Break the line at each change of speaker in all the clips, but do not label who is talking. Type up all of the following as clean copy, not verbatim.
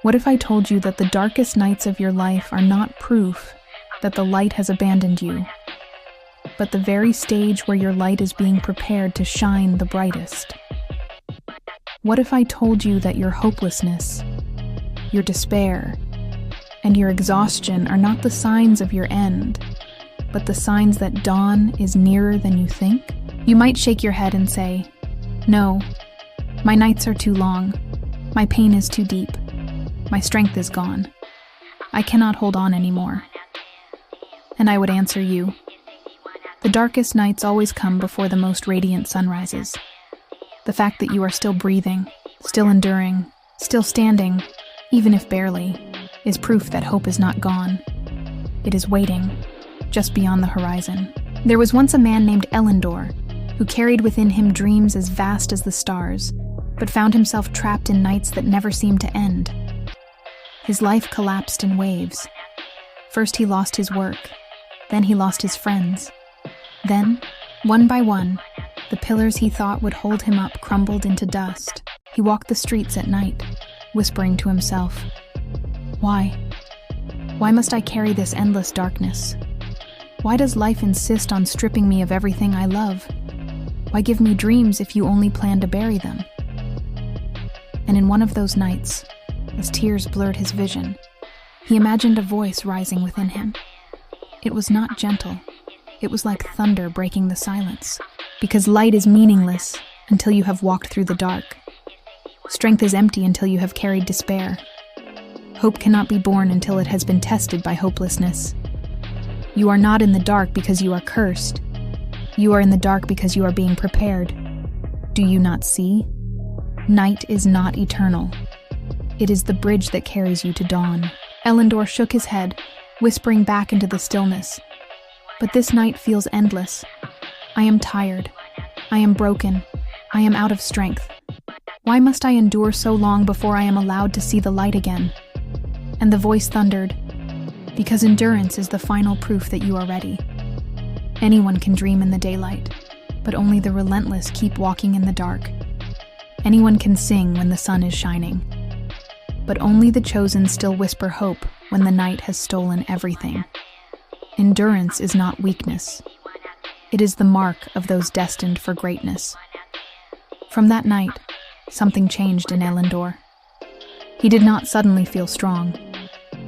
What if I told you that the darkest nights of your life are not proof that the light has abandoned you, but the very stage where your light is being prepared to shine the brightest? What if I told you that your hopelessness, your despair, and your exhaustion are not the signs of your end, but the signs that dawn is nearer than you think? You might shake your head and say, "No, my nights are too long, my pain is too deep, my strength is gone, I cannot hold on anymore." And I would answer you, the darkest nights always come before the most radiant sunrises. The fact that you are still breathing, still enduring, still standing, even if barely, is proof that hope is not gone. It is waiting, just beyond the horizon. There was once a man named Elendor, who carried within him dreams as vast as the stars, but found himself trapped in nights that never seemed to end. His life collapsed in waves. First he lost his work, then he lost his friends. Then, one by one, the pillars he thought would hold him up crumbled into dust. He walked the streets at night, whispering to himself, "Why? Why must I carry this endless darkness? Why does life insist on stripping me of everything I love? Why give me dreams if you only plan to bury them?" And in one of those nights, as tears blurred his vision, he imagined a voice rising within him. It was not gentle. It was like thunder breaking the silence. Because light is meaningless until you have walked through the dark. Strength is empty until you have carried despair. Hope cannot be born until it has been tested by hopelessness. You are not in the dark because you are cursed. You are in the dark because you are being prepared. Do you not see? Night is not eternal. It is the bridge that carries you to dawn. Elendor shook his head, whispering back into the stillness. But this night feels endless. I am tired. I am broken. I am out of strength. Why must I endure so long before I am allowed to see the light again? And the voice thundered, "Because endurance is the final proof that you are ready. Anyone can dream in the daylight, but only the relentless keep walking in the dark. Anyone can sing when the sun is shining, but only the chosen still whisper hope when the night has stolen everything. Endurance is not weakness. It is the mark of those destined for greatness." From that night, something changed in Elendor. He did not suddenly feel strong.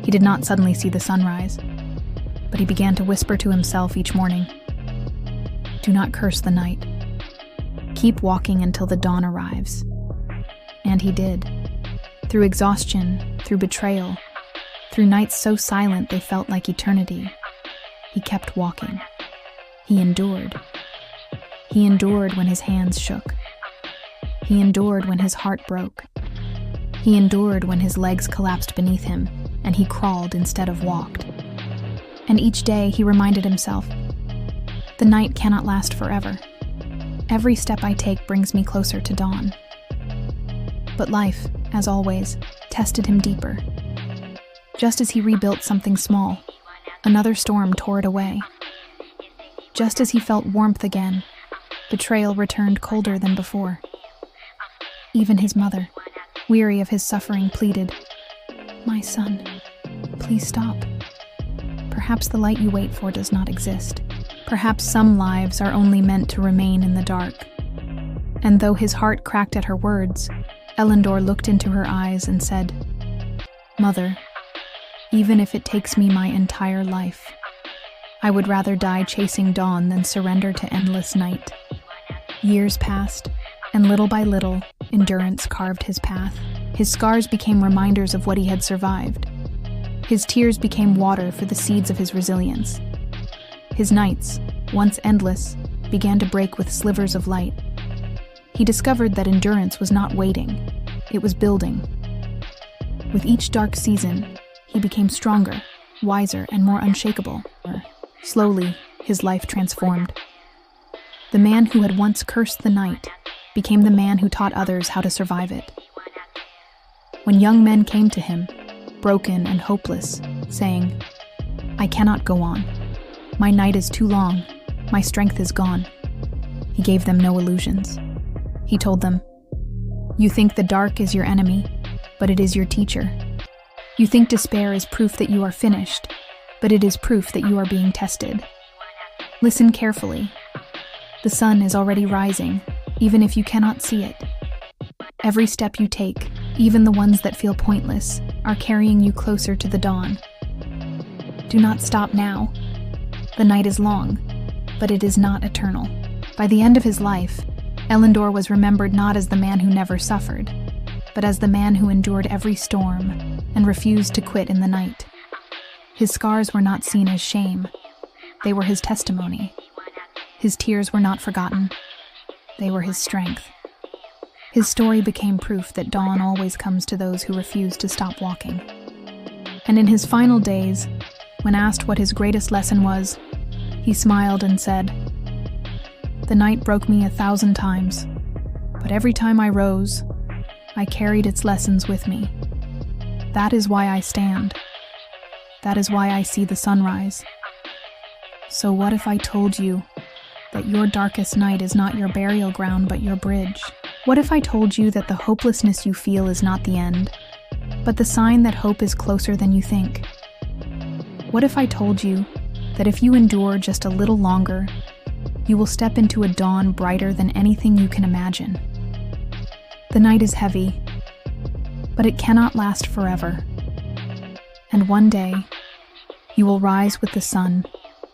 He did not suddenly see the sunrise, but he began to whisper to himself each morning, "Do not curse the night. Keep walking until the dawn arrives." And he did. Through exhaustion, through betrayal, through nights so silent they felt like eternity, he kept walking. He endured. He endured when his hands shook. He endured when his heart broke. He endured when his legs collapsed beneath him, and he crawled instead of walked. And each day he reminded himself, the night cannot last forever. Every step I take brings me closer to dawn. But life, as always, tested him deeper. Just as he rebuilt something small, another storm tore it away. Just as he felt warmth again, betrayal returned colder than before. Even his mother, weary of his suffering, pleaded, "My son, please stop. Perhaps the light you wait for does not exist. Perhaps some lives are only meant to remain in the dark." And though his heart cracked at her words, Elendor looked into her eyes and said, "Mother, even if it takes me my entire life, I would rather die chasing dawn than surrender to endless night." Years passed, and little by little, endurance carved his path. His scars became reminders of what he had survived. His tears became water for the seeds of his resilience. His nights, once endless, began to break with slivers of light. He discovered that endurance was not waiting, it was building. With each dark season, he became stronger, wiser, and more unshakable. Slowly, his life transformed. The man who had once cursed the night became the man who taught others how to survive it. When young men came to him, broken and hopeless, saying, "I cannot go on. My night is too long. My strength is gone," he gave them no illusions. He told them, "You think the dark is your enemy, but it is your teacher. You think despair is proof that you are finished, but it is proof that you are being tested. Listen carefully. The sun is already rising, even if you cannot see it. Every step you take, even the ones that feel pointless, are carrying you closer to the dawn. Do not stop now. The night is long, but it is not eternal. By the end of his life, Elendor was remembered not as the man who never suffered, but as the man who endured every storm and refused to quit in the night. His scars were not seen as shame. They were his testimony. His tears were not forgotten. They were his strength. His story became proof that dawn always comes to those who refuse to stop walking. And in his final days, when asked what his greatest lesson was, he smiled and said, "The night broke me 1,000 times, but every time I rose, I carried its lessons with me. That is why I stand. That is why I see the sunrise. So what if I told you that your darkest night is not your burial ground but your bridge? What if I told you that the hopelessness you feel is not the end, but the sign that hope is closer than you think? What if I told you that if you endure just a little longer, you will step into a dawn brighter than anything you can imagine? The night is heavy, but it cannot last forever. And one day, you will rise with the sun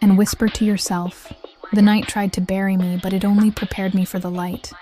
and whisper to yourself, "The night tried to bury me, but it only prepared me for the light."